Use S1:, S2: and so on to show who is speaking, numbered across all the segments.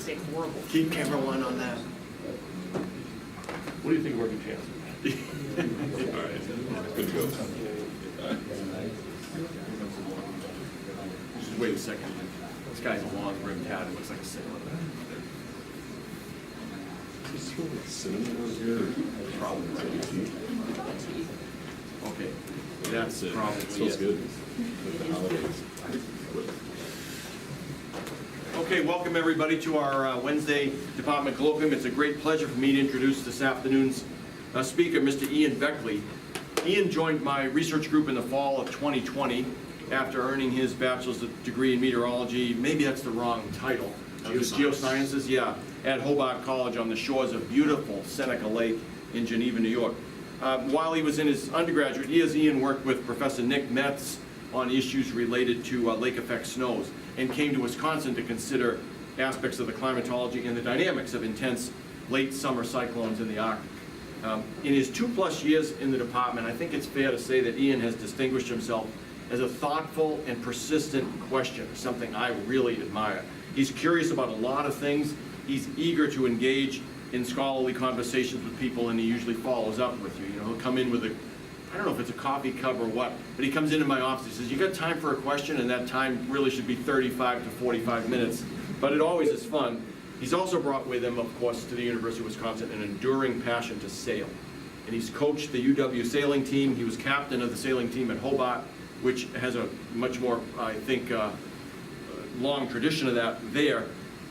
S1: say horrible.
S2: Keep camera one on that.
S3: What do you think working chance? All right, good to go.
S2: Just wait a second. This guy's a long rimmed hat. It looks like a sailor.
S3: Is this really cinnamon over here?
S2: Probably. Okay, that's
S3: It
S2: probably
S3: smells
S2: it.
S3: good. With the holidays.
S2: Okay, welcome everybody to our Wednesday Department Colloquium. It's a great pleasure for me to introduce this afternoon's speaker, Mr. Ian Beckley. Ian joined my research group in the fall of 2020 after earning his bachelor's degree in meteorology. Maybe that's the wrong title. It was geosciences, yeah, at Hobart College on the shores of beautiful Seneca Lake in Geneva, New York. While he was in his undergraduate years, Ian worked with Professor Nick Metz on issues related to lake effect snows, and came to Wisconsin to consider aspects of the climatology and the dynamics of intense late summer cyclones in the Arctic. In his 2+ years in the department, I think it's fair to say that Ian has distinguished himself as a thoughtful and persistent questioner, something I really admire. He's curious about a lot of things. He's eager to engage in scholarly conversations with people, and he usually follows up with you. You know, he'll come in with I don't know if it's a coffee cup or what, but he comes into my office, he says, you got time for a question? And that time really should be 35 to 45 minutes, but it always is fun. He's also brought with him, of course, to the University of Wisconsin, an enduring passion to sail. And he's coached the UW sailing team. He was captain of the sailing team at Hobart, which has a much more, I think, long tradition of that there.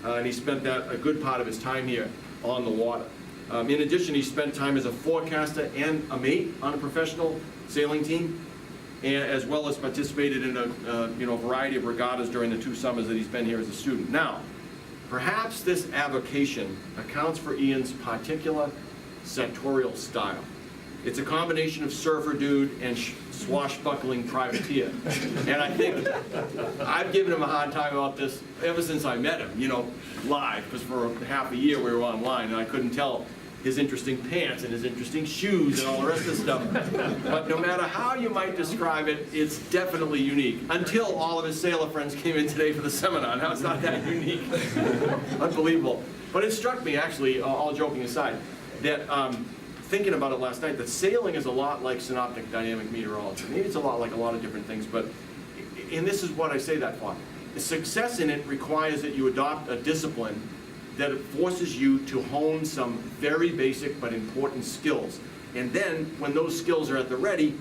S2: And he spent a good part of his time here on the water. In addition, he spent time as a forecaster and a mate on a professional sailing team, and as well as participated in a variety of regattas during the 2 summers that he's been here as a student. Now, perhaps this avocation accounts for Ian's particular sartorial style. It's a combination of surfer dude and swashbuckling privateer. And I think I've given him a hard time about this ever since I met him, you know, live, because for half a year we were online and I couldn't tell his interesting pants and his interesting shoes and all the rest of the stuff. But no matter how you might describe it, it's definitely unique. Until all of his sailor friends came in today for the seminar. Now it's not that unique. Unbelievable. But it struck me, actually, all joking aside, that thinking about it last night, that sailing is a lot like synoptic dynamic meteorology. Maybe it's a lot like a lot of different things, but, and this is what I say that for. The success in it requires that you adopt a discipline that it forces you to hone some very basic but important skills. And then, when those skills are at the ready,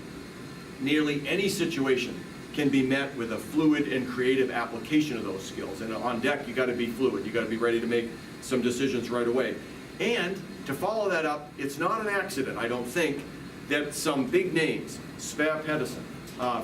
S2: nearly any situation can be met with a fluid and creative application of those skills. And on deck, you gotta be fluid. You gotta be ready to make some decisions right away. And to follow that up, it's not an accident, I don't think, that some big names, Sverre Pedersen,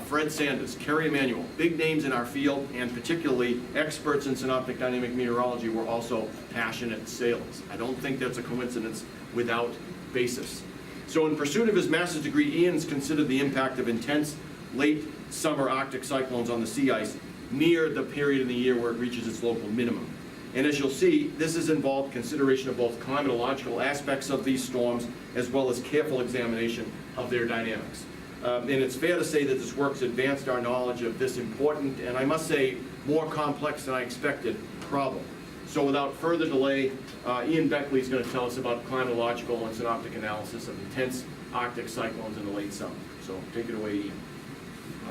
S2: Fred Sanders, Kerry Emanuel, big names in our field, and particularly experts in synoptic dynamic meteorology, were also passionate sailors. I don't think that's a coincidence without basis. So in pursuit of his master's degree, Ian's considered the impact of intense late summer Arctic cyclones on the sea ice near the period in the year where it reaches its local minimum. And as you'll see, this has involved consideration of both climatological aspects of these storms as well as careful examination of their dynamics. And it's fair to say that this work's advanced our knowledge of this important, and I must say, more complex than I expected, problem. So without further delay, Ian Beckley is going to tell us about climatological and synoptic analysis of intense Arctic cyclones in the late summer. So take it away, Ian.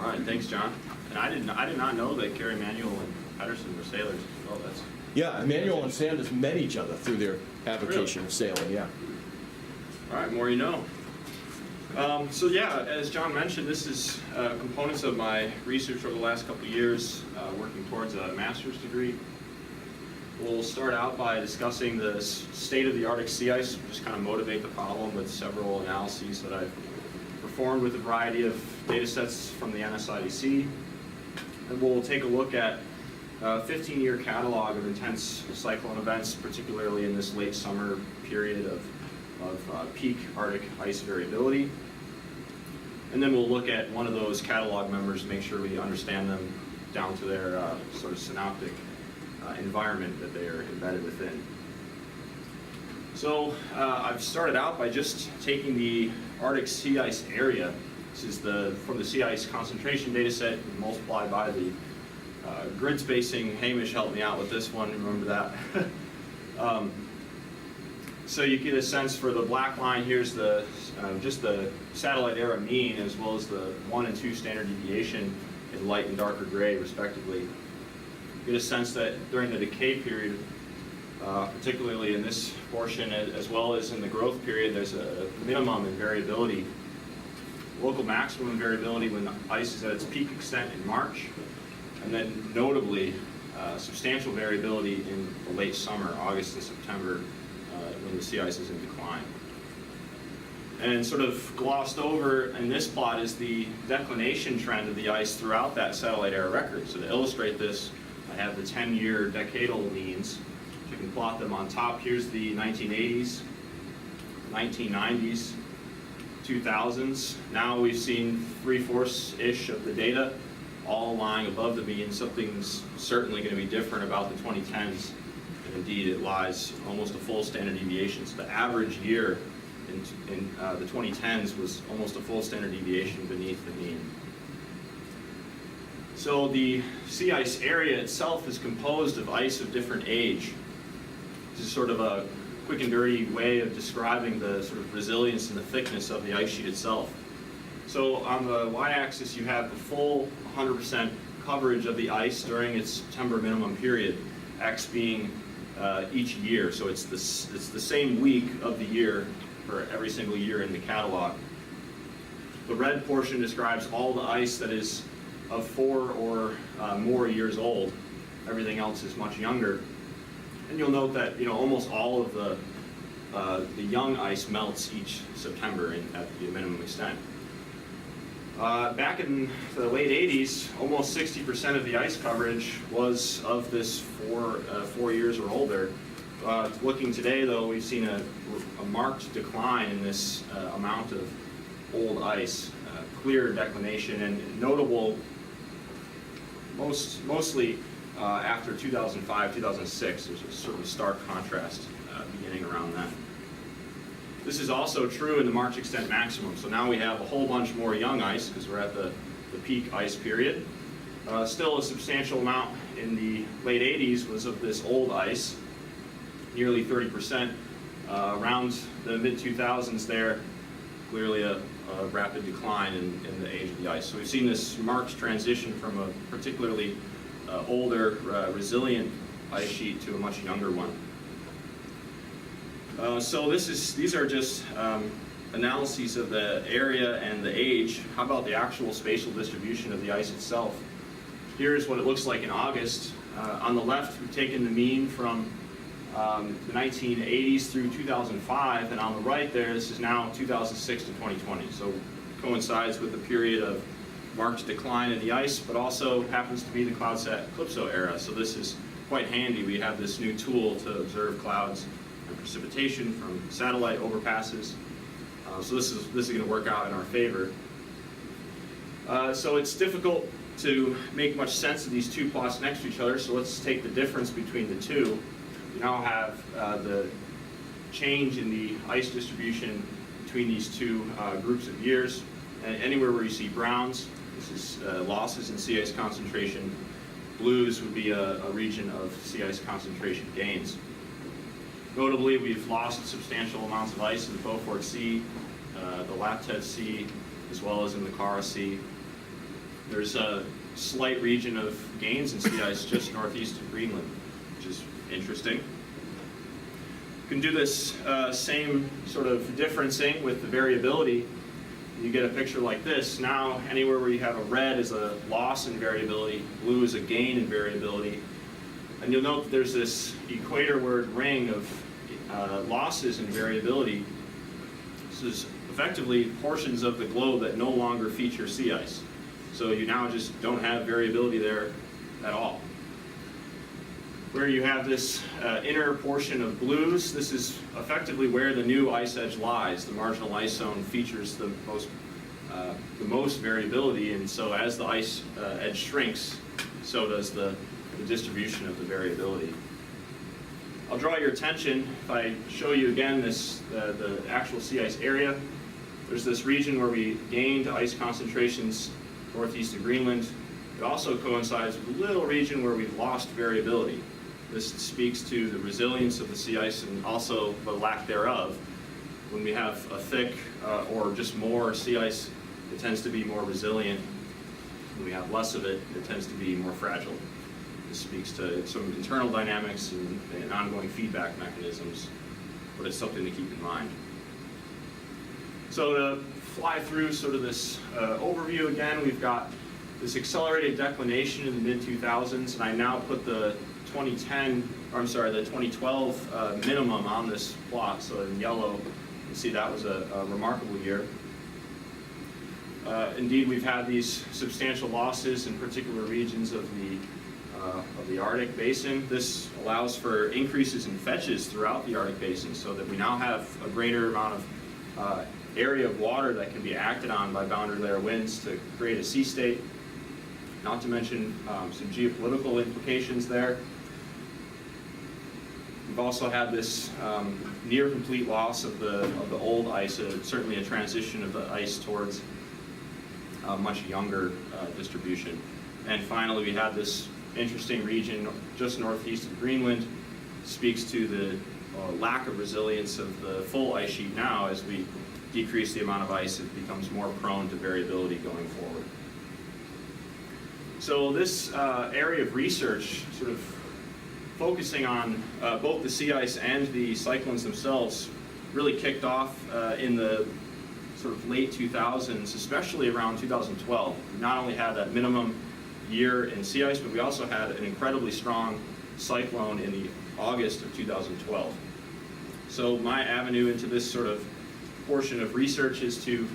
S4: All right, thanks, John. And I did not know that Kerry Emanuel and Pedersen were sailors as well. That's
S2: Yeah, Emanuel and Sanders met each other through their avocation of sailing, yeah.
S4: all right, more you know. So yeah, as John mentioned, this is components of my research over the last couple of years, working towards a master's degree. We'll start out by discussing the state of the Arctic sea ice, just kind of motivate the problem with several analyses that I've performed with a variety of data sets from the NSIDC. And we'll take a look at a 15-year catalog of intense cyclone events, particularly in this late summer period of peak Arctic ice variability. And then we'll look at one of those catalog members, make sure we understand them down to their sort of synoptic environment that they are embedded within. So I've started out by just taking the Arctic sea ice area. This is from the sea ice concentration data set, multiplied by the grid spacing. Hamish helped me out with this one, remember that? So you get a sense for the black line. Here's the just the satellite era mean, as well as the 1 and 2 standard deviation in light and darker gray, respectively. You get a sense that during the decay period, particularly in this portion, as well as in the growth period, there's a minimum in variability. Local maximum variability when the ice is at its peak extent in March, and then notably substantial variability in the late summer, August and September, when the sea ice is in decline. And sort of glossed over in this plot is the declination trend of the ice throughout that satellite era record. So to illustrate this, I have the 10-year decadal means. You can plot them on top. Here's the 1980s, 1990s, 2000s. Now we've seen 3/4-ish of the data all lying above the mean. Something's certainly going to be different about the 2010s. And indeed, it lies almost a full standard deviation. So the average year in the 2010s was almost a full standard deviation beneath the mean. So the sea ice area itself is composed of ice of different age. This is sort of a quick and dirty way of describing the sort of resilience and the thickness of the ice sheet itself. So on the y-axis, you have the full 100% coverage of the ice during its September minimum period, X being each year. So it's the same week of the year for every single year in the catalog. The red portion describes all the ice that is of 4 or more years old. Everything else is much younger. And you'll note that almost all of the young ice melts each September at the minimum extent. Back in the late 80s, almost 60% of the ice coverage was of this 4 years or older. Looking today, though, we've seen a marked decline in this amount of old ice, clear declination, and notable mostly after 2005, 2006. There's a sort of stark contrast beginning around then. This is also true in the March extent maximum. So now we have a whole bunch more young ice because we're at the peak ice period. Still a substantial amount in the late 80s was of this old ice, nearly 30%. Around the mid-2000s there, clearly a rapid decline in the age of the ice. So we've seen this marked transition from a particularly older, resilient ice sheet to a much younger one. So these are just analyses of the area and the age. How about the actual spatial distribution of the ice itself? Here's what it looks like in August. On the left, we've taken the mean from the 1980s through 2005, and on the right there, this is now 2006 to 2020. So coincides with the period of marked decline in the ice, but also happens to be the CloudSat CALIPSO era. So this is quite handy. We have this new tool to observe clouds and precipitation from satellite overpasses. So this is going to work out in our favor. So it's difficult to make much sense of these two plots next to each other. So let's take the difference between the two. We now have the change in the ice distribution between these two groups of years. And anywhere where you see browns, this is losses in sea ice concentration. Blues would be a region of sea ice concentration gains. Notably, we've lost substantial amounts of ice in the Beaufort Sea, the Latent Sea, as well as in the Kara Sea. There's a slight region of gains in sea ice just northeast of Greenland, which is interesting. You can do this same sort of differencing with the variability. You get a picture like this. Now, anywhere where you have a red is a loss in variability, blue is a gain in variability. And you'll note that there's this equatorward ring of losses in variability. This is effectively portions of the globe that no longer feature sea ice. So you now just don't have variability there at all. Where you have this inner portion of blues, this is effectively where the new ice edge lies. The marginal ice zone features the most variability, and so as the ice edge shrinks, so does the distribution of the variability. I'll draw your attention, if I show you again the actual sea ice area, there's this region where we gained ice concentrations northeast of Greenland. It also coincides with a little region where we've lost variability. This speaks to the resilience of the sea ice and also the lack thereof. When we have a thick or just more sea ice, it tends to be more resilient. When we have less of it, it tends to be more fragile. This speaks to some internal dynamics and ongoing feedback mechanisms, but it's something to keep in mind. So to fly through sort of this overview again, we've got this accelerated declination in the mid-2000s, and I now put the 2012 minimum on this plot. So in yellow, you can see that was a remarkable year. Indeed, we've had these substantial losses in particular regions of the Arctic basin. This allows for increases in fetches throughout the Arctic basin, so that we now have a greater amount of area of water that can be acted on by boundary layer winds to create a sea state. Not to mention some geopolitical implications there. We've also had this near complete loss of the old ice, certainly a transition of the ice towards a much younger distribution. And finally, we had this interesting region just northeast of Greenland. Speaks to the lack of resilience of the full ice sheet now. As we decrease the amount of ice, it becomes more prone to variability going forward. So this area of research, sort of focusing on both the sea ice and the cyclones themselves, really kicked off in the sort of late 2000s, especially around 2012. We not only had that minimum year in sea ice, but we also had an incredibly strong cyclone in the August of 2012. So my avenue into this sort of portion of research is to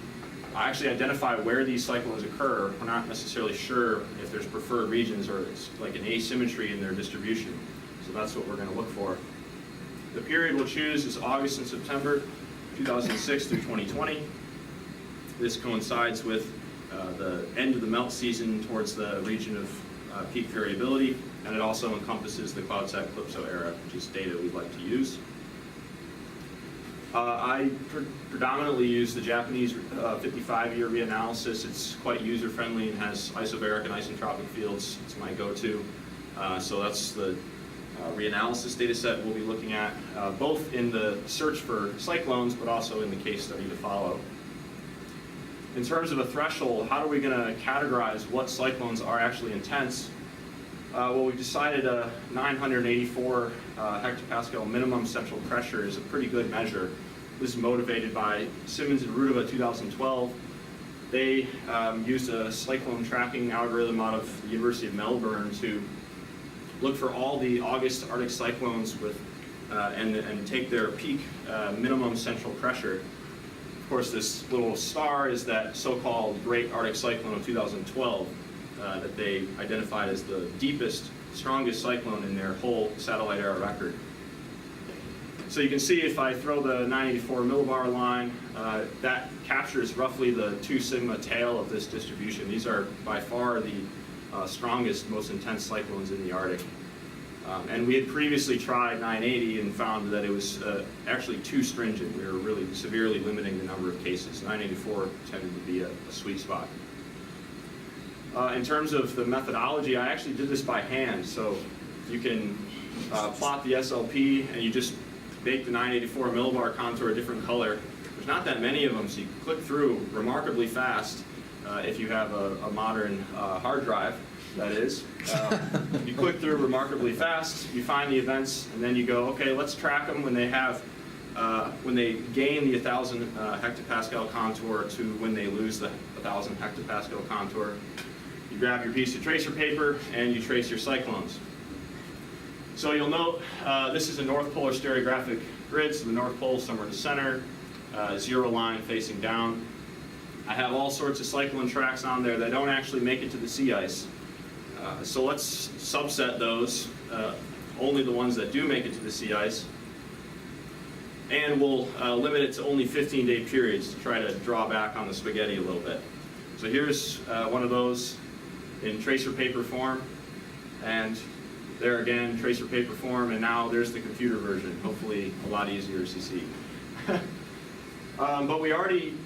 S4: actually identify where these cyclones occur. We're not necessarily sure if there's preferred regions or it's like an asymmetry in their distribution. So that's what we're going to look for. The period we'll choose is August and September 2006 through 2020. This coincides with the end of the melt season towards the region of peak variability, and it also encompasses the CloudSat CALIPSO era, which is data we'd like to use. I predominantly use the Japanese 55-year reanalysis. It's quite user-friendly and has isobaric and isentropic fields. It's my go-to. So that's the reanalysis data set we'll be looking at, both in the search for cyclones, but also in the case study to follow. In terms of a threshold, how are we going to categorize what cyclones are actually intense? Well, we've decided a 984 hectopascal minimum central pressure is a pretty good measure. This is motivated by Simmons and Rudova 2012. They used a cyclone tracking algorithm out of the University of Melbourne to look for all the August Arctic cyclones with and take their peak minimum central pressure. Of course, this little star is that so-called Great Arctic Cyclone of 2012 that they identified as the deepest, strongest cyclone in their whole satellite era record. So you can see if I throw the 984 millibar line, that captures roughly the 2 sigma tail of this distribution. These are by far the strongest, most intense cyclones in the Arctic. And we had previously tried 980 and found that it was actually too stringent. We were really severely limiting the number of cases. 984 tended to be a sweet spot. In terms of the methodology, I actually did this by hand. So you can plot the SLP and you just make the 984 millibar contour a different color. There's not that many of them, so you can click through remarkably fast if you have a modern hard drive, that is. You click through remarkably fast, you find the events, and then you go, okay, let's track them when they have, when they gain the 1,000 hectopascal contour to when they lose the 1,000 hectopascal contour. You grab your piece of tracer paper and you trace your cyclones. So you'll note this is a North Polar stereographic grid, so the North Pole somewhere to center, zero line facing down. I have all sorts of cyclone tracks on there that don't actually make it to the sea ice. So let's subset those, only the ones that do make it to the sea ice. And we'll limit it to only 15-day periods to try to draw back on the spaghetti a little bit. So here's one of those in tracer paper form. And there again, tracer paper form, and now there's the computer version, hopefully a lot easier to see. But we already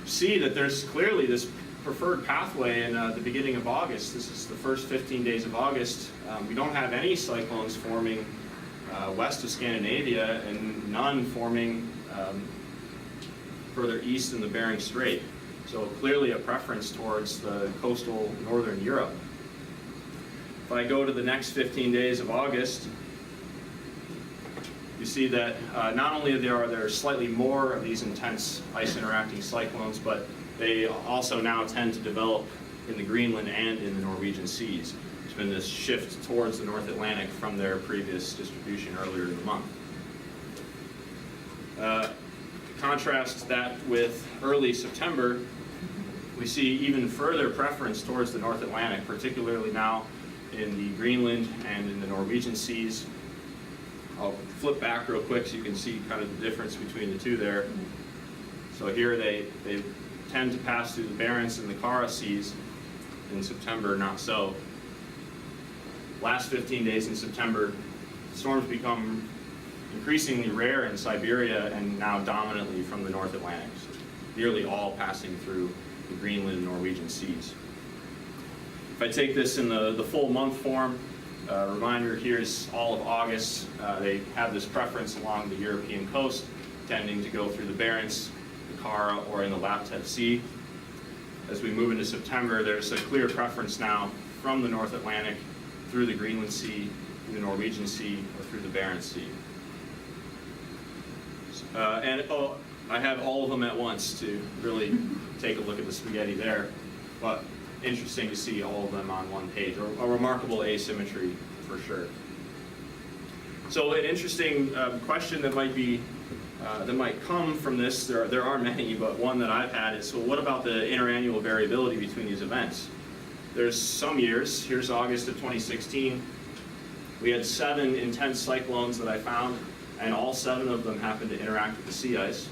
S4: see that there's clearly this preferred pathway in the beginning of August. This is the first 15 days of August. We don't have any cyclones forming west of Scandinavia and none forming further east in the Bering Strait. So clearly a preference towards the coastal northern Europe. If I go to the next 15 days of August, you see that not only are there slightly more of these intense ice-interacting cyclones, but they also now tend to develop in the Greenland and in the Norwegian seas. There's been this shift towards the North Atlantic from their previous distribution earlier in the month. Contrast that with early September, we see even further preference towards the North Atlantic, particularly now in the Greenland and in the Norwegian seas. I'll flip back real quick so you can see kind of the difference between the two there. So here they tend to pass through the Barents and the Kara seas. In September, not so. Last 15 days in September, storms become increasingly rare in Siberia and now dominantly from the North Atlantic, so nearly all passing through the Greenland and Norwegian seas. If I take this in the full month form, reminder, here's all of August. They have this preference along the European coast, tending to go through the Barents, the Kara, or in the Latent Sea. As we move into September, there's a clear preference now from the North Atlantic through the Greenland Sea, through the Norwegian Sea, or through the Barents Sea. I have all of them at once to really take a look at the spaghetti there, but interesting to see all of them on one page. A remarkable asymmetry for sure. So an interesting question that might come from this, there are many, but one that I've had is, so what about the interannual variability between these events? There's some years, here's August of 2016, we had 7 intense cyclones that I found, and all 7 of them happened to interact with the sea ice.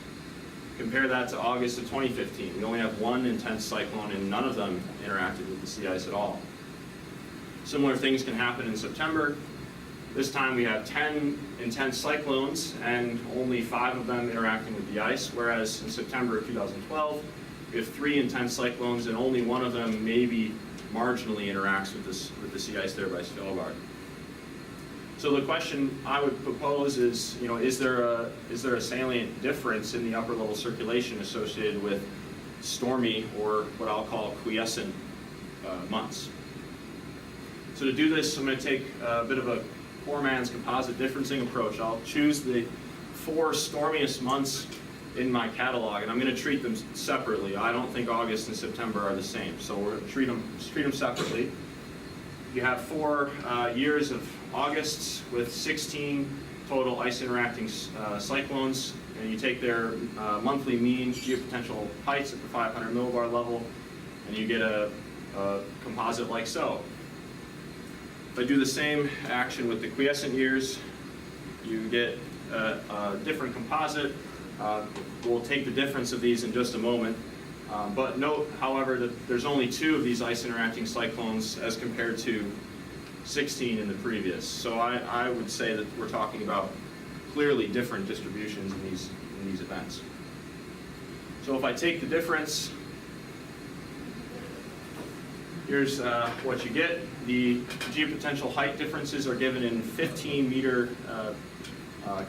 S4: Compare that to August of 2015. We only have 1 intense cyclone and none of them interacted with the sea ice at all. Similar things can happen in September. This time we have 10 intense cyclones and only 5 of them interacting with the ice, whereas in September of 2012, we have 3 intense cyclones and only 1 of them maybe marginally interacts with the sea ice there by Svalbard. So the question I would propose is, is there a salient difference in the upper level circulation associated with stormy, or what I'll call quiescent months? So to do this, I'm going to take a bit of a poor man's composite differencing approach. I'll choose the 4 stormiest months in my catalog, and I'm going to treat them separately. I don't think August and September are the same, so we're going to treat them separately. You have 4 years of Augusts with 16 total ice-interacting cyclones, and you take their monthly mean geopotential heights at the 500 millibar level, and you get a composite like so. If I do the same action with the quiescent years, you get a different composite. We'll take the difference of these in just a moment. But note, however, that there's only 2 of these ice-interacting cyclones as compared to 16 in the previous. So I would say that we're talking about clearly different distributions in these events. So if I take the difference, here's what you get. The geopotential height differences are given in 15-meter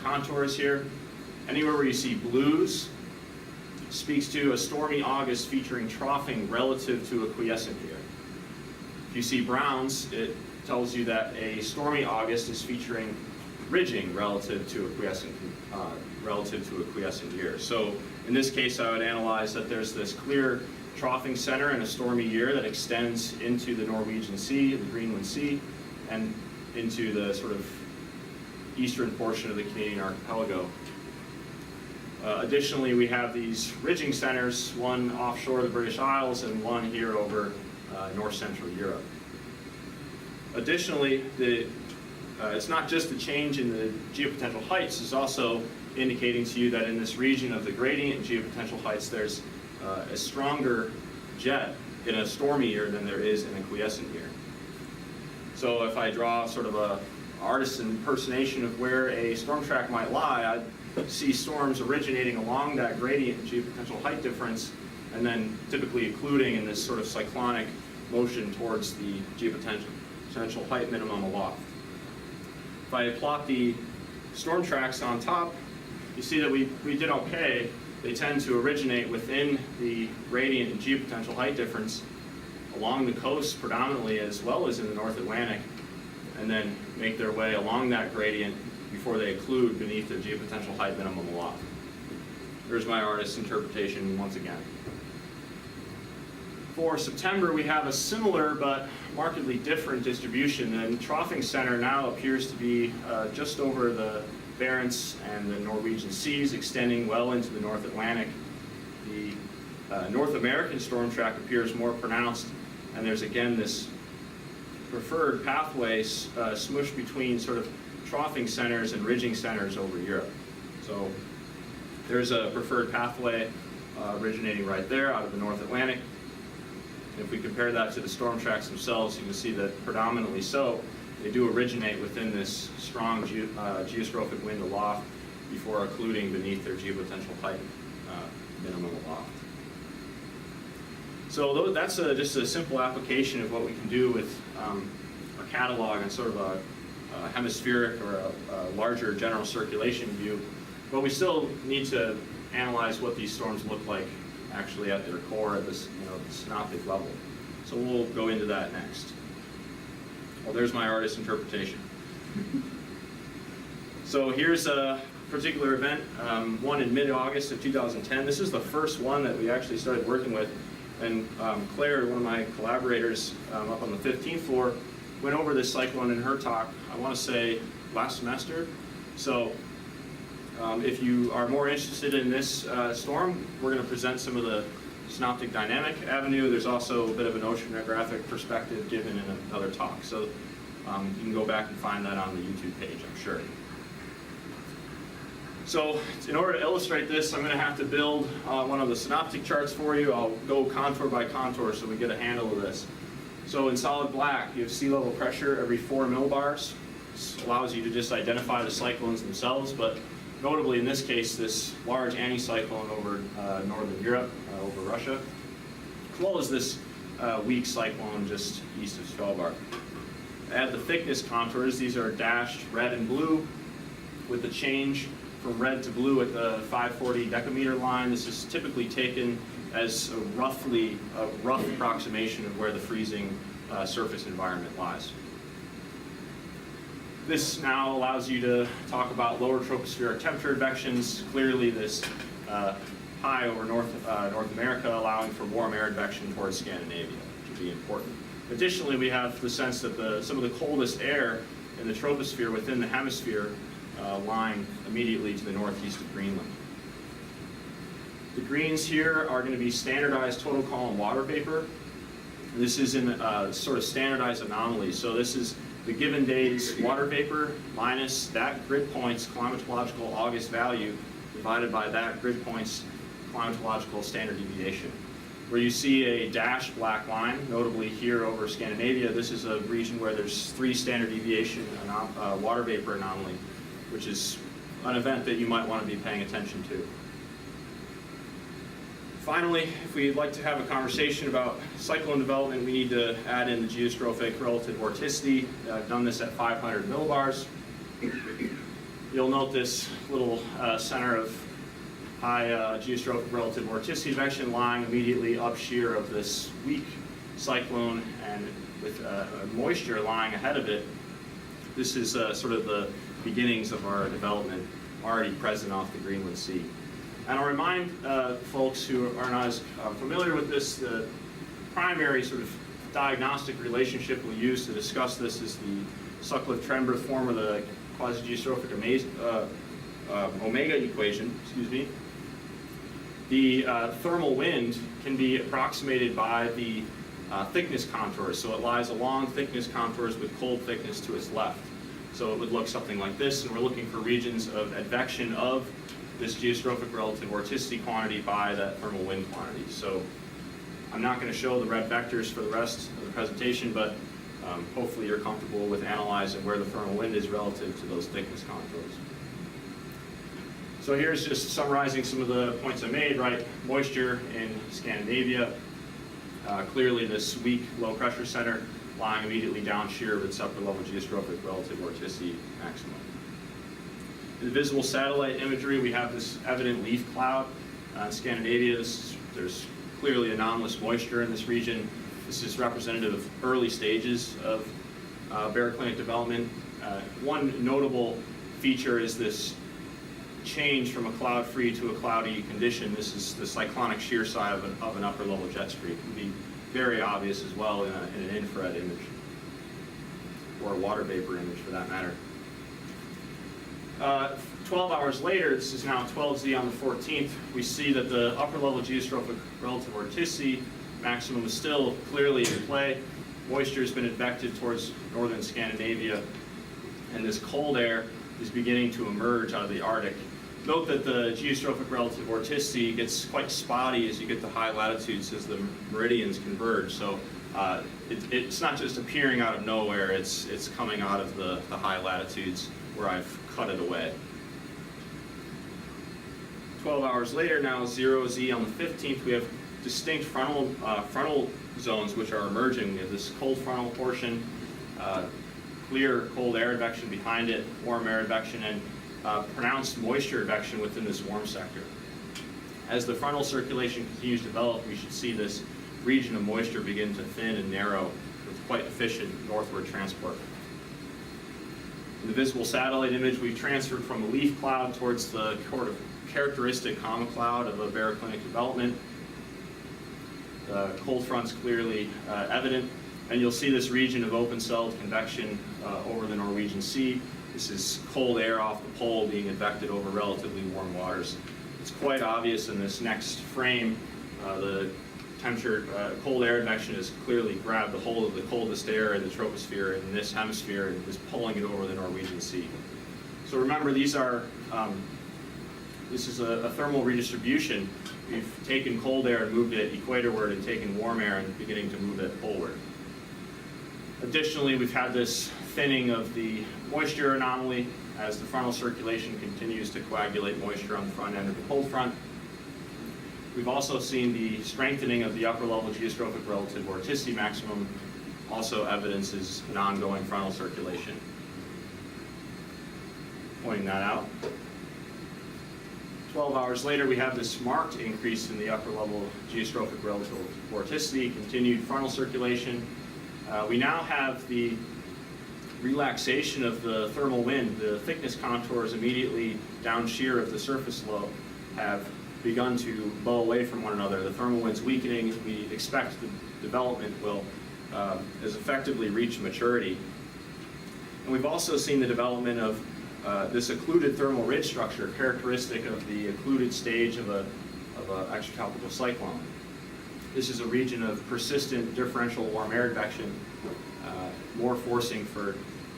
S4: contours here. Anywhere where you see blues speaks to a stormy August featuring troughing relative to a quiescent year. If you see browns, it tells you that a stormy August is featuring ridging relative to a quiescent year. So in this case, I would analyze that there's this clear troughing center in a stormy year that extends into the Norwegian Sea, the Greenland Sea, and into the sort of eastern portion of the Canadian archipelago. Additionally, we have these ridging centers, one offshore the British Isles and one here over north-central Europe. Additionally, it's not just the change in the geopotential heights, it's also indicating to you that in this region of the gradient geopotential heights, there's a stronger jet in a stormy year than there is in a quiescent year. So if I draw sort of a artist's impersonation of where a storm track might lie, I'd see storms originating along that gradient geopotential height difference and then typically occluding in this sort of cyclonic motion towards the geopotential height minimum aloft. If I plot the storm tracks on top, you see that we did okay. They tend to originate within the gradient and geopotential height difference along the coast predominantly, as well as in the North Atlantic, and then make their way along that gradient before they occlude beneath the geopotential height minimum aloft. There's my artist's interpretation once again. For September, we have a similar but markedly different distribution. The troughing center now appears to be just over the Barents and the Norwegian seas, extending well into the North Atlantic. The North American storm track appears more pronounced, and there's again this preferred pathway smushed between sort of troughing centers and ridging centers over Europe. So there's a preferred pathway originating right there out of the North Atlantic. And if we compare that to the storm tracks themselves, you can see that predominantly so, they do originate within this strong geostrophic wind aloft before occluding beneath their geopotential height minimum aloft. So that's just a simple application of what we can do with a catalog and sort of a hemispheric or a larger general circulation view. But we still need to analyze what these storms look like actually at their core at this, the synoptic level. So we'll go into that next. Well, there's my artist's interpretation. So here's a particular event, one in mid-August of 2010. This is the first one that we actually started working with. And Claire, one of my collaborators up on the 15th floor, went over this cyclone in her talk, I want to say last semester. So if you are more interested in this storm, we're going to present some of the synoptic dynamic avenue. There's also a bit of an oceanographic perspective given in another talk. So you can go back and find that on the YouTube page, I'm sure. So in order to illustrate this, I'm going to have to build one of the synoptic charts for you. I'll go contour by contour so we get a handle of this. So in solid black, you have sea level pressure every 4 millibars. This allows you to just identify the cyclones themselves, but notably in this case, this large anticyclone over northern Europe, over Russia, as well as this weak cyclone just east of Svalbard. Add the thickness contours. These are dashed red and blue with the change from red to blue at the 540 decameter line. This is typically taken as a rough approximation of where the freezing surface environment lies. This now allows you to talk about lower tropospheric temperature advections. Clearly this high over North America allowing for warm air advection towards Scandinavia, which would be important. Additionally, we have the sense that some of the coldest air in the troposphere within the hemisphere lying immediately to the northeast of Greenland. The greens here are going to be standardized total column water vapor. This is in sort of standardized anomaly. So this is the given day's water vapor minus that grid point's climatological August value divided by that grid point's climatological standard deviation. Where you see a dashed black line, notably here over Scandinavia, this is a region where there's 3 standard deviation water vapor anomaly, which is an event that you might want to be paying attention to. Finally, if we'd like to have a conversation about cyclone development, we need to add in the geostrophic relative vorticity. I've done this at 500 millibars. You'll note this little center of high geostrophic relative vorticity advection lying immediately up shear of this weak cyclone and with moisture lying ahead of it. This is sort of the beginnings of our development already present off the Greenland Sea. And I'll remind folks who are not as familiar with this, the primary sort of diagnostic relationship we use to discuss this is the Sutcliffe-Trenberth form of the quasi-geostrophic omega equation, The thermal wind can be approximated by the thickness contours. So it lies along thickness contours with cold thickness to its left. So it would look something like this, and we're looking for regions of advection of this geostrophic relative vorticity quantity by that thermal wind quantity. So I'm not going to show the red vectors for the rest of the presentation, but hopefully you're comfortable with analyzing where the thermal wind is relative to those thickness contours. So here's just summarizing some of the points I made, right? Moisture in Scandinavia, clearly this weak low pressure center lying immediately downshear of its upper level geostrophic relative vorticity maximum. In the visible satellite imagery, we have this evident leaf cloud. In Scandinavia, there's clearly anomalous moisture in this region. This is representative of early stages of baroclinic development. One notable feature is this change from a cloud-free to a cloudy condition. This is the cyclonic shear side of an upper-level jet stream. It can be very obvious as well in an infrared image, or a water vapor image for that matter. 12 hours later, this is now 12Z on the 14th, we see that the upper-level geostrophic relative vorticity maximum is still clearly in play. Moisture has been advected towards northern Scandinavia, and this cold air is beginning to emerge out of the Arctic. Note that the geostrophic relative vorticity gets quite spotty as you get to high latitudes as the meridians converge. So it's not just appearing out of nowhere, it's coming out of the high latitudes where I've cut it away. 12 hours later, now 0Z on the 15th, we have distinct frontal zones which are emerging. We have this cold frontal portion, clear cold air advection behind it, warm air advection, and pronounced moisture advection within this warm sector. As the frontal circulation continues to develop, we should see this region of moisture begin to thin and narrow with quite efficient northward transport. In the visible satellite image, we've transferred from a leaf cloud towards the characteristic comma cloud of a baroclinic development. The cold front's clearly evident, and you'll see this region of open-celled convection over the Norwegian Sea. This is cold air off the pole being advected over relatively warm waters. It's quite obvious in this next frame. The temperature, cold air advection has clearly grabbed the whole of the coldest air in the troposphere in this hemisphere and is pulling it over the Norwegian Sea. So remember, these are this is a thermal redistribution. We've taken cold air and moved it equatorward and taken warm air and beginning to move it poleward. Additionally, we've had this thinning of the moisture anomaly as the frontal circulation continues to coagulate moisture on the front end of the cold front. We've also seen the strengthening of the upper level geostrophic relative vorticity maximum, also evidences an ongoing frontal circulation. Pointing that out. 12 hours later, we have this marked increase in the upper level geostrophic relative vorticity, continued frontal circulation. We now have the relaxation of the thermal wind. The thickness contours immediately downshear of the surface low have begun to blow away from one another. The thermal wind's weakening. We expect the development will has effectively reached maturity. And we've also seen the development of this occluded thermal ridge structure, characteristic of the occluded stage of an extratropical cyclone. This is a region of persistent differential warm air advection, more forcing for,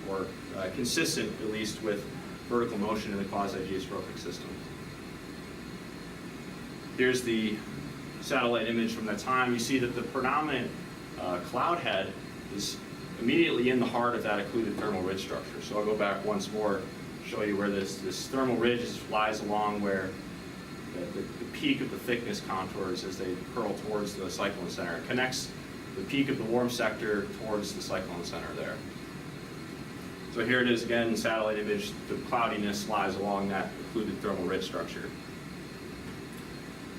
S4: or consistent at least with vertical motion in the quasi-geostrophic system. Here's the satellite image from that time. You see that the predominant cloud head is immediately in the heart of that occluded thermal ridge structure. So I'll go back once more, show you where this thermal ridge lies along where the peak of the thickness contours as they curl towards the cyclone center. It connects the peak of the warm sector towards the cyclone center there. So here it is again, satellite image. The cloudiness lies along that occluded thermal ridge structure.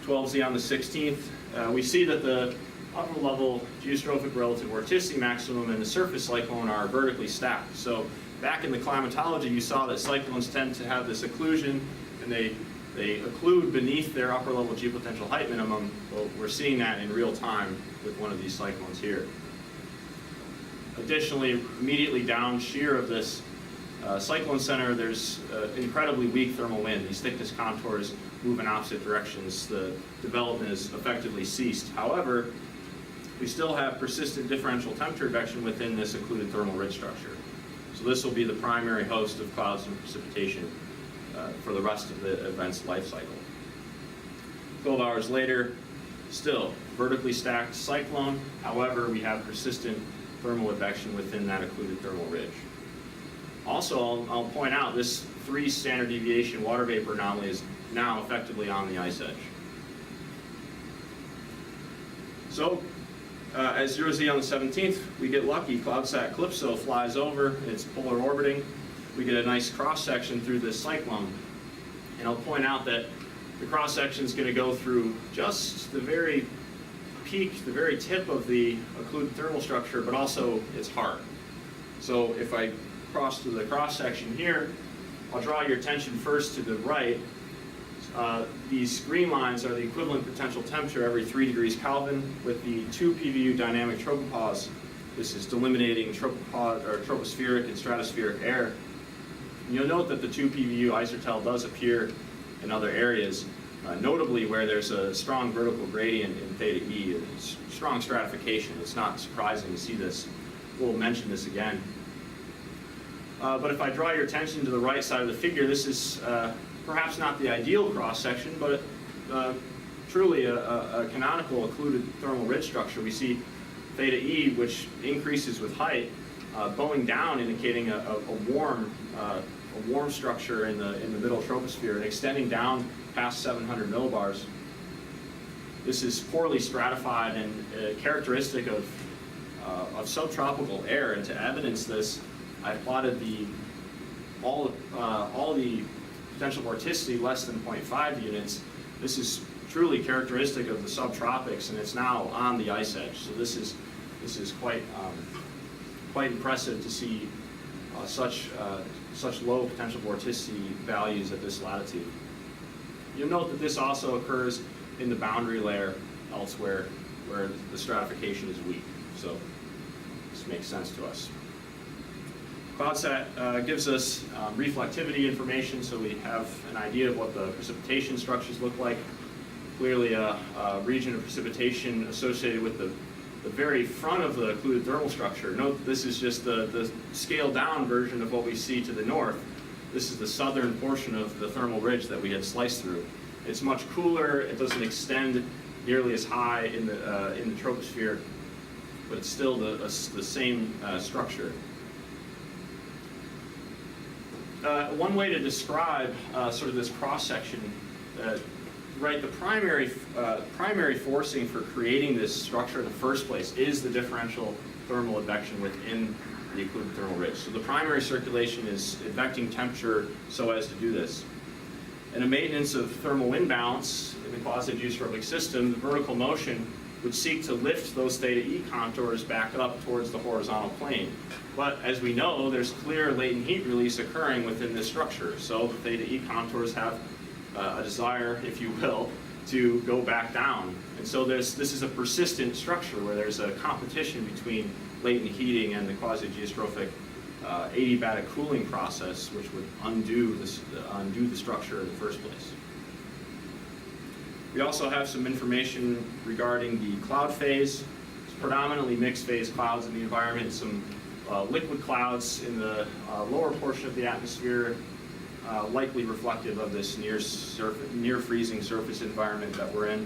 S4: 12Z on the 16th, we see that the upper level geostrophic relative vorticity maximum and the surface cyclone are vertically stacked. So back in the climatology, you saw that cyclones tend to have this occlusion, and they occlude beneath their upper level geopotential height minimum. Well, we're seeing that in real time with one of these cyclones here. Additionally, immediately down shear of this cyclone center, there's incredibly weak thermal wind. These thickness contours move in opposite directions. The development has effectively ceased. However, we still have persistent differential temperature advection within this occluded thermal ridge structure. So this will be the primary host of clouds and precipitation for the rest of the event's life cycle. 12 hours later, still vertically stacked cyclone. However, we have persistent thermal advection within that occluded thermal ridge. Also, I'll point out this 3 standard deviation water vapor anomaly is now effectively on the ice edge. So, at 0Z on the 17th, we get lucky. CloudSat CALIPSO flies over, it's polar orbiting. We get a nice cross-section through this cyclone. And I'll point out that the cross-section is going to go through just the very peak, the very tip of the occluded thermal structure, but also its heart. So if I cross to the cross-section here, I'll draw your attention first to the right. These green lines are the equivalent potential temperature every 3 degrees Kelvin with the 2 PVU dynamic tropopause. This is delimiting tropospheric and stratospheric air. And you'll note that the 2 PVU isotel does appear in other areas, notably where there's a strong vertical gradient in theta E, strong stratification. It's not surprising to see this. We'll mention this again. But if I draw your attention to the right side of the figure, this is perhaps not the ideal cross-section, but truly a canonical occluded thermal ridge structure. We see theta E, which increases with height, bowing down, indicating a warm structure in the middle troposphere and extending down past 700 millibars. This is poorly stratified and characteristic of subtropical air. And to evidence this, I plotted all the potential vorticity less than 0.5 units. This is truly characteristic of the subtropics, and it's now on the ice edge. So this is quite impressive to see such low potential vorticity values at this latitude. You'll note that this also occurs in the boundary layer elsewhere, where the stratification is weak. So this makes sense to us. CloudSat gives us reflectivity information, so we have an idea of what the precipitation structures look like. Clearly a region of precipitation associated with the very front of the occluded thermal structure. Note that this is just the scaled down version of what we see to the north. This is the southern portion of the thermal ridge that we had sliced through. It's much cooler, it doesn't extend nearly as high in the troposphere, but it's still the same structure. One way to describe sort of this cross-section, right, the primary forcing for creating this structure in the first place is the differential thermal advection within the occluded thermal ridge. So the primary circulation is advecting temperature so as to do this. In a maintenance of thermal wind balance in the quasi-geostrophic system, the vertical motion would seek to lift those theta E contours back up towards the horizontal plane. But as we know, there's clear latent heat release occurring within this structure. So the theta E contours have a desire, if you will, to go back down. And so this is a persistent structure where there's a competition between latent heating and the quasi-geostrophic adiabatic cooling process, which would undo the structure in the first place. We also have some information regarding the cloud phase. It's predominantly mixed phase clouds in the environment, some liquid clouds in the lower portion of the atmosphere, likely reflective of this near freezing surface environment that we're in.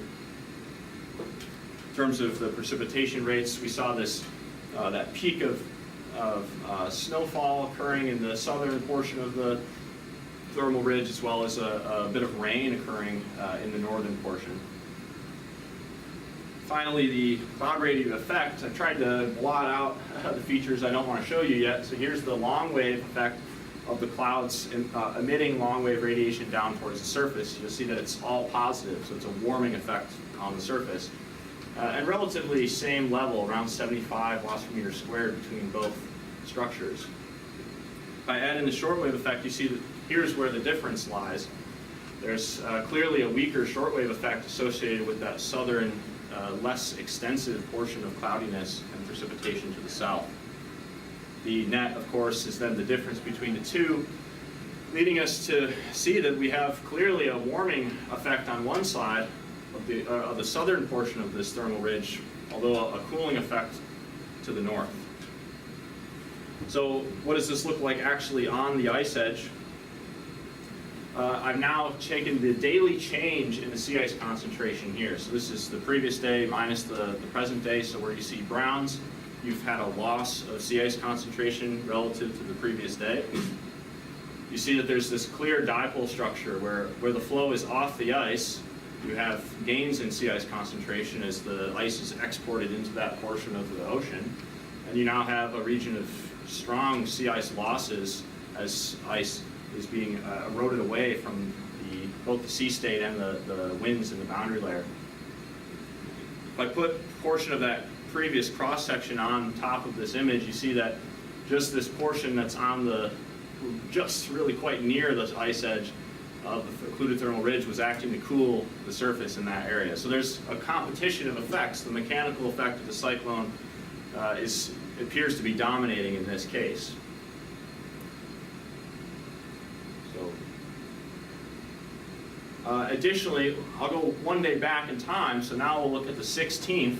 S4: In terms of the precipitation rates, we saw this that peak of snowfall occurring in the southern portion of the thermal ridge, as well as a bit of rain occurring in the northern portion. Finally, the cloud-radiative effect. I've tried to blot out the features I don't want to show you yet. So here's the long wave effect of the clouds emitting long wave radiation down towards the surface. You'll see that it's all positive, so it's a warming effect on the surface. And relatively same level, around 75 watts per meter squared between both structures. If I add in the shortwave effect, you see that here's where the difference lies. There's clearly a weaker shortwave effect associated with that southern, less extensive portion of cloudiness and precipitation to the south. The net, of course, is then the difference between the two, leading us to see that we have clearly a warming effect on one side of the southern portion of this thermal ridge, although a cooling effect to the north. So what does this look like actually on the ice edge? I've now taken the daily change in the sea ice concentration here. So this is the previous day minus the present day. So where you see browns you've had a loss of sea ice concentration relative to the previous day. You see that there's this clear dipole structure where the flow is off the ice. You have gains in sea ice concentration as the ice is exported into that portion of the ocean. And you now have a region of strong sea ice losses as ice is being eroded away from both the sea state and the winds in the boundary layer. If I put a portion of that previous cross-section on top of this image, you see that just this portion that's on just really quite near the ice edge of the occluded thermal ridge was acting to cool the surface in that area. So there's a competition of effects. The mechanical effect of the cyclone appears to be dominating in this case. Additionally, I'll go one day back in time, so now we'll look at the 16th.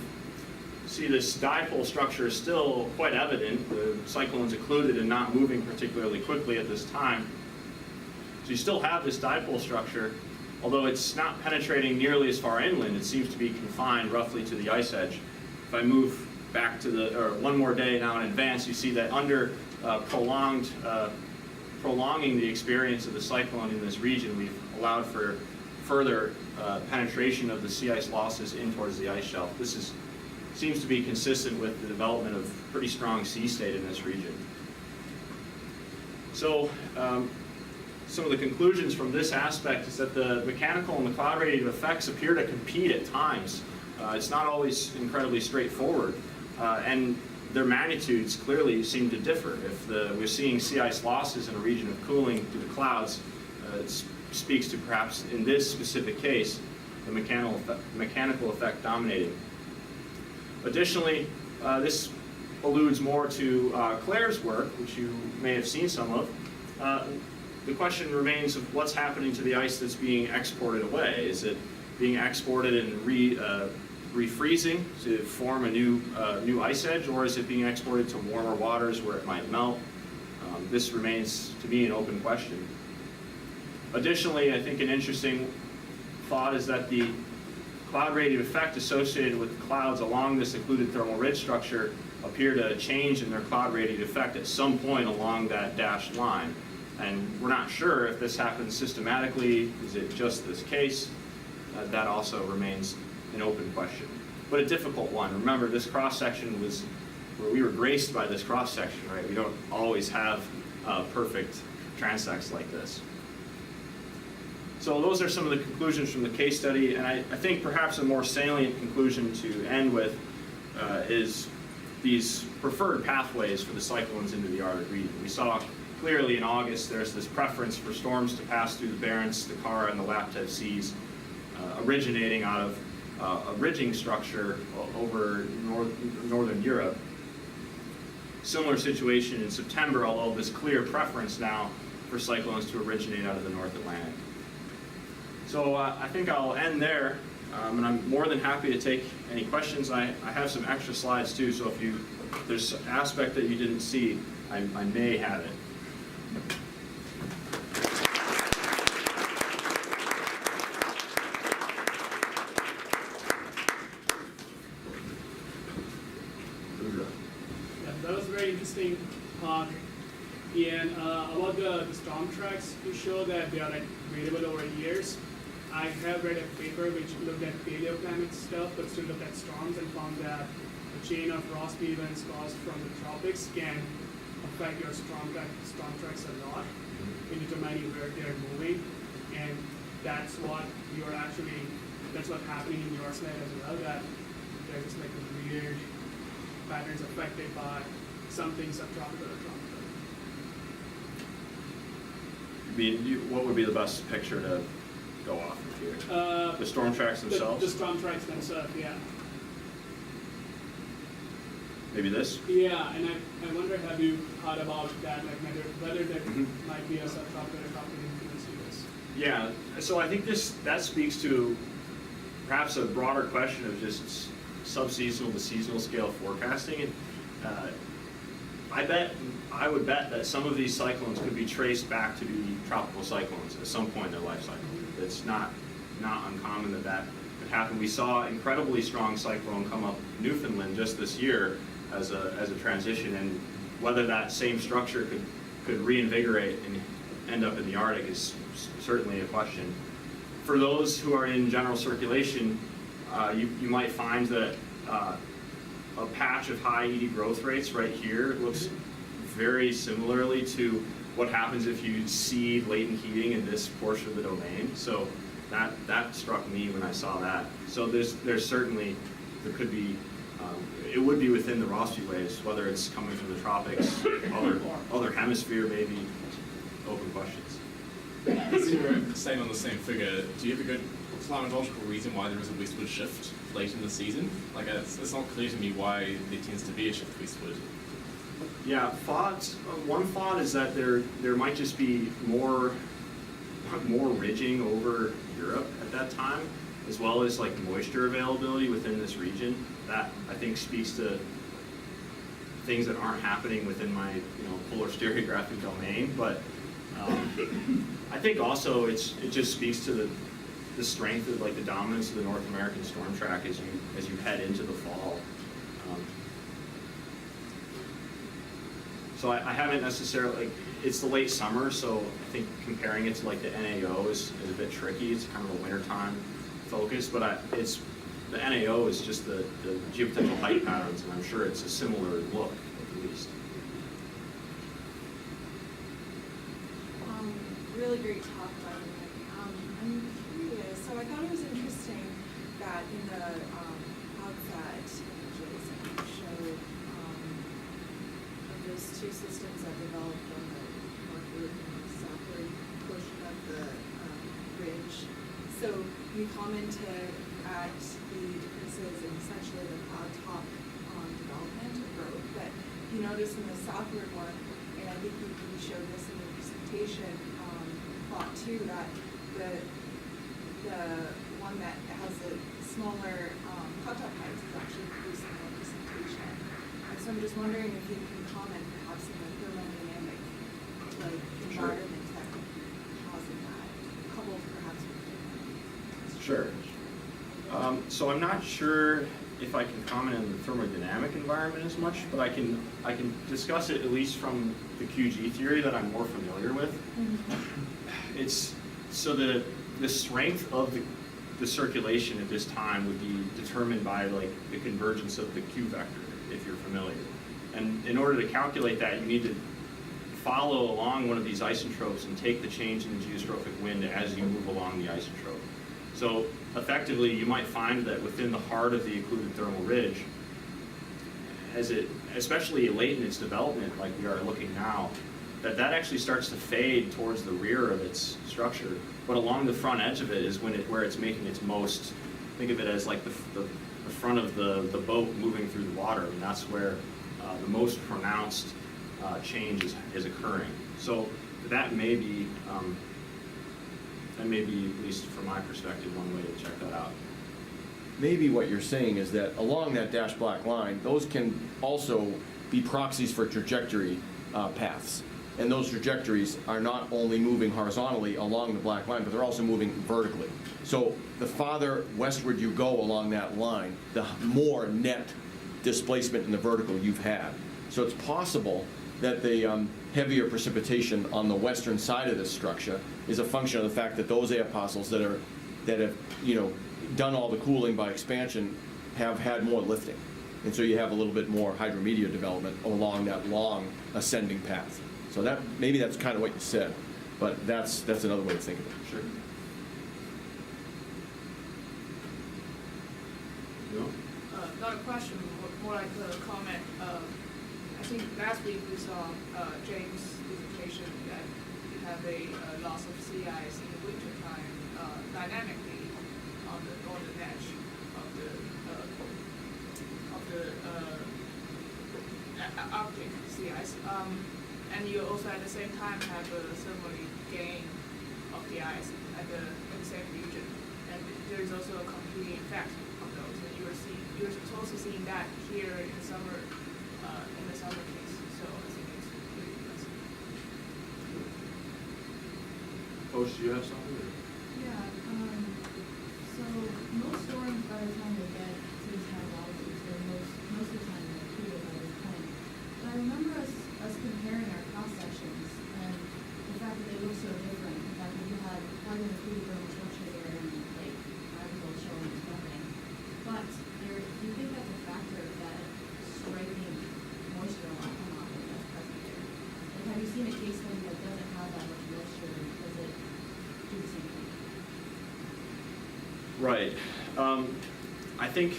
S4: See, this dipole structure is still quite evident. The cyclone's occluded and not moving particularly quickly at this time. So you still have this dipole structure, although it's not penetrating nearly as far inland. It seems to be confined roughly to the ice edge. If I move back to one more day now in advance, you see that under prolonging the experience of the cyclone in this region, we've allowed for further penetration of the sea ice losses in towards the ice shelf. This seems to be consistent with the development of pretty strong sea state in this region. So some of the conclusions from this aspect is that the mechanical and the cloud-radiative effects appear to compete at times. It's not always incredibly straightforward, and their magnitudes clearly seem to differ. If we're seeing sea ice losses in a region of cooling due to clouds, it speaks to perhaps in this specific case the mechanical effect dominating. Additionally, this alludes more to Claire's work, which you may have seen some of. The question remains of what's happening to the ice that's being exported away. Is it being exported and refreezing to form a new ice edge, or is it being exported to warmer waters where it might melt? This remains to be an open question. Additionally, I think an interesting thought is that the cloud-radiative effect associated with clouds along this occluded thermal ridge structure appear to change in their cloud-radiative effect at some point along that dashed line. And we're not sure if this happens systematically. Is it just this case? That also remains an open question, but a difficult one. Remember, this cross-section was where we were graced by this cross-section, right? We don't always have perfect transects like this. So those are some of the conclusions from the case study, and I think perhaps a more salient conclusion to end with is these preferred pathways for the cyclones into the Arctic region. We saw clearly in August there's this preference for storms to pass through the Barents, the Kara, and the Laptev seas, originating out of a ridging structure over northern Europe. Similar situation in September, although this clear preference now for cyclones to originate out of the North Atlantic. So I think I'll end there, and I'm more than happy to take any questions. I have some extra slides too, so if there's an aspect that you didn't see, I may have it.
S1: That was very interesting talk, Ian. About the storm tracks, you show that they are like variable over years. I have read a paper which looked at paleoclimate stuff, but still looked at storms and found that the chain of frosty events caused from the tropics can affect your storm tracks a lot in determining where they're moving, and that's what's happening in your slide as well. That there's just like a weird patterns affected by something subtropical or tropical.
S4: What would be the best picture to go off of here? The storm tracks themselves?
S1: The storm tracks themselves, yeah.
S4: Maybe this?
S1: Yeah, and I wonder, have you thought about that, like whether there might be a subtropical or tropical influence to this?
S4: Yeah, so I think that speaks to perhaps a broader question of just subseasonal to seasonal scale forecasting. And I would bet that some of these cyclones could be traced back to be tropical cyclones at some point in their life cycle. It's not uncommon that could happen. We saw incredibly strong cyclone come up Newfoundland just this year, as a transition, and whether that same structure could reinvigorate and end up in the Arctic is certainly a question. For those who are in general circulation, you might find that a patch of high ED growth rates right here looks very similarly to what happens if you see latent heating in this portion of the domain. So that struck me when I saw that. So there's certainly, there could be, it would be within the Rossby waves, whether it's coming from the tropics, other hemisphere maybe, open questions.
S3: As you were saying on the same figure, do you have a good climatological reason why there is a westward shift late in the season? Like, it's not clear to me why there tends to be a shift westward.
S4: Yeah, thoughts. One thought is that there might just be more ridging over Europe at that time, as well as like moisture availability within this region. That I think speaks to things that aren't happening within my polar stereographic domain. But I think also it just speaks to the strength of like the dominance of the North American storm track as you head into the fall. So I haven't necessarily, it's the late summer, so I think comparing it to like the NAO is a bit tricky. It's kind of a wintertime focus, but the NAO is just the geopotential height patterns, and I'm sure it's a similar look at least.
S5: Really great talk, by the way. I'm curious, so I thought it was interesting that in the CloudSat images it showed those two systems that developed on the northward and southward portion of the ridge. So you commented at the differences in essentially the cloud top development or growth, but you notice in the southward one, and I think you showed this in the presentation, plot too, that the one that has a smaller cloud top heights is actually producing more precipitation. And so I'm just wondering if you can comment perhaps in the thermodynamic environment that could be causing that, coupled perhaps with different.
S4: Sure. So I'm not sure if I can comment on the thermodynamic environment as much, but I can discuss it at least from the QG theory that I'm more familiar with.
S5: Mm-hmm.
S4: It's so the strength of the circulation at this time would be determined by like the convergence of the Q vector, if you're familiar. And in order to calculate that, you need to follow along one of these isotropes and take the change in the geostrophic wind as you move along the isotrope. So effectively, you might find that within the heart of the occluded thermal ridge, especially late in its development, like we are looking now, that actually starts to fade towards the rear of its structure. But along the front edge of it is where it's making its most, think of it as like the front of the boat moving through the water, and that's where the most pronounced change is occurring. So that may be, at least from my perspective, one way to check that out.
S2: Maybe what you're saying is that along that dashed black line, those can also be proxies for trajectory paths. And those trajectories are not only moving horizontally along the black line, but they're also moving vertically. So the farther westward you go along that line, the more net displacement in the vertical you've had. So it's possible that the heavier precipitation on the western side of this structure is a function of the fact that those air parcels that have done all the cooling by expansion have had more lifting, and so you have a little bit more hydrometeor development along that long ascending path. So that maybe that's kind of what you said, but that's another way to think of it.
S4: Sure. No?
S6: Not a question, more like a comment. I think last week we saw James' presentation that you have a loss of sea ice in the wintertime dynamically on the northern edge of the Arctic sea ice. And you also at the same time have a thermally gain of the ice at the same region. And there is also a competing effect of those. And you're also seeing that here in the summer case. So I think it's really impressive.
S4: Coach, do you have something? Or?
S7: Yeah, so most storms by the time they get to this high altitude, so most of the time they're 2 to 5 I remember us comparing our cross sections and the fact that they look so different. The fact that you had plug-in included thermal structure there and like articles showing nothing. But do you think that's a factor of that striking moisture anomaly that's present there? Like, have you seen a case study that doesn't have that much moisture? Does it do the same thing?
S4: Right. I think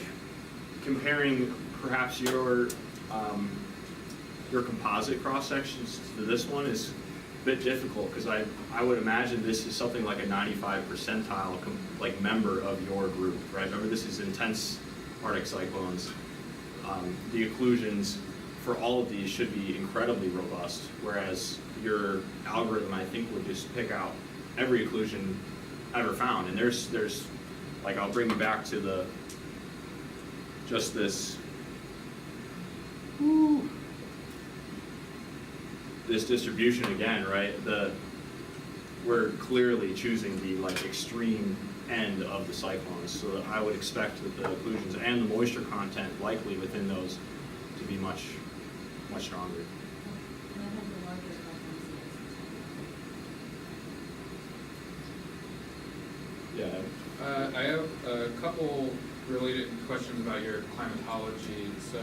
S4: comparing perhaps your composite cross sections to this one is a bit difficult, because I would imagine this is something like a 95 percentile like member of your group, right? Remember, this is intense Arctic cyclones. The occlusions for all of these should be incredibly robust, whereas your algorithm, I think, would just pick out every occlusion ever found. And there's like, I'll bring you back to just this distribution again, right? We're clearly choosing the like extreme end of the cyclones, so that I would expect that the occlusions and the moisture content likely within those to be much stronger.
S7: And that has the largest preference.
S4: Yeah.
S8: I have a couple related questions about your climatology. So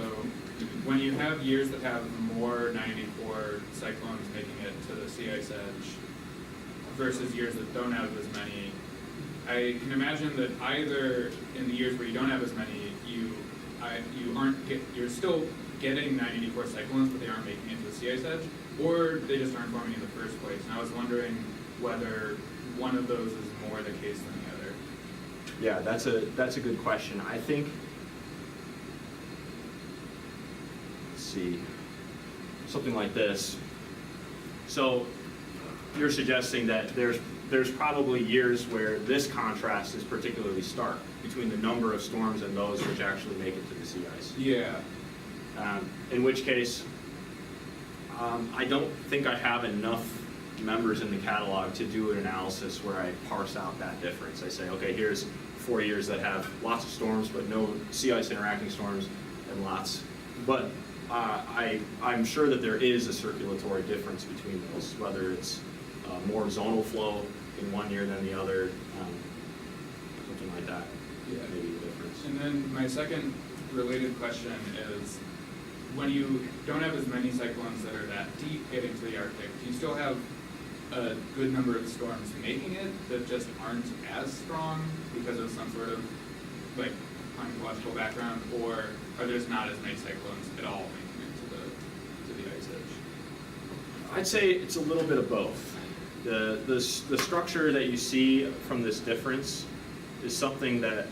S8: when you have years that have more 94 cyclones making it to the sea ice edge versus years that don't have as many, I can imagine that either in the years where you don't have as many, you're still getting 94 cyclones, but they aren't making it to the sea ice edge, or they just aren't forming in the first place. And I was wondering whether one of those is more the case than the other.
S4: Yeah, that's a good question. I think, let's see, something like this. So you're suggesting that there's probably years where this contrast is particularly stark between the number of storms and those which actually make it to the sea ice.
S8: Yeah.
S4: In which case, I don't think I have enough members in the catalog to do an analysis where I parse out that difference. I say, okay, here's 4 years that have lots of storms, but no sea ice interacting storms, and lots. But I'm sure that there is a circulatory difference between those, whether it's more zonal flow in one year than the other, something like that.
S8: Yeah.
S4: Maybe the difference.
S8: And then my second related question is, when you don't have as many cyclones that are that deep getting to the Arctic, do you still have a good number of storms making it that just aren't as strong because of some sort of like climatological background, or are there just not as many cyclones at all making it to the ice edge?
S4: I'd say it's a little bit of both. The structure that you see from this difference is something that,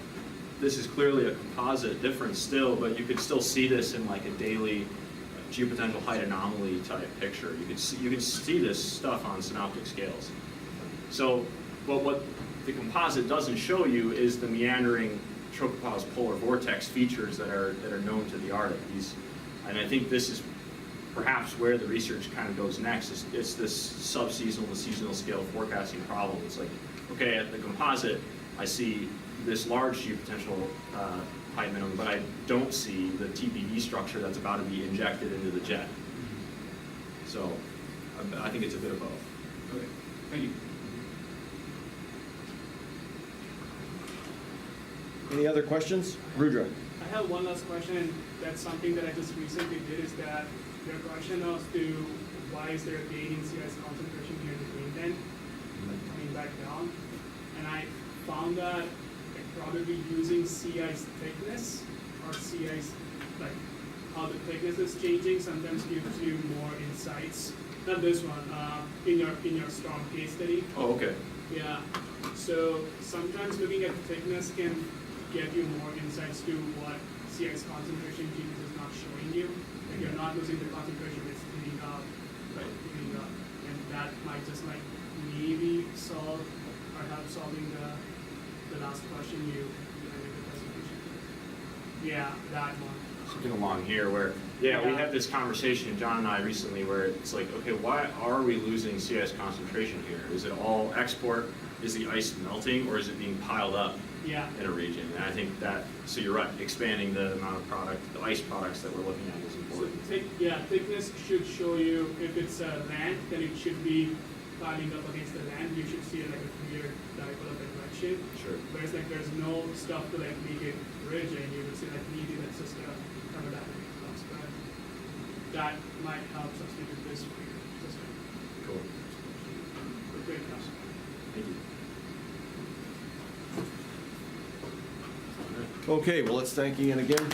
S4: this is clearly a composite difference still, but you could still see this in like a daily geopotential height anomaly type picture. You could see this stuff on synoptic scales. So, but what the composite doesn't show you is the meandering tropopause polar vortex features that are known to the Arctic. And I think this is perhaps where the research kind of goes next. It's this sub-seasonal to seasonal scale forecasting problem. It's like, okay, at the composite, I see this large geopotential height minimum, but I don't see the TPE structure that's about to be injected into the jet. So I think it's a bit of both.
S8: Okay, thank you.
S2: Any other questions? Rudra.
S1: I have one last question, and that's something that I just recently did, is that your question as to why is there a gain in sea ice concentration here in Greenland, coming back down, and I found that probably using sea ice thickness or sea ice, like how the thickness is changing, sometimes gives you more insights. Not this one, in your storm case study.
S4: Oh, okay.
S1: Yeah. So sometimes looking at thickness can get you more insights to what sea ice concentration changes is not showing you. Like you're not losing the concentration, it's cleaning up, right? Cleaning up, and that might just like maybe solve or help solving the last question you had in the presentation. Yeah, that one.
S4: something along here where, yeah, we had this conversation, John and I recently, where it's like, okay, why are we losing sea ice concentration here? Is it all export? Is the ice melting, or is it being piled up
S1: Yeah.
S4: in a region? And I think that, so you're right, expanding the amount of product, the ice products that we're looking at is
S1: So
S4: important.
S1: thickness should show you if it's land, then it should be piling up against the land. You should see like a clear dipole convection.
S4: Sure.
S1: Whereas like there's no stuff to like make it rigid, you would see like needing that's just a thermodynamic cost, but that might help substitute this for your system.
S4: Cool.
S1: Great question.
S4: Thank you.
S2: Okay, well, let's thank Ian again.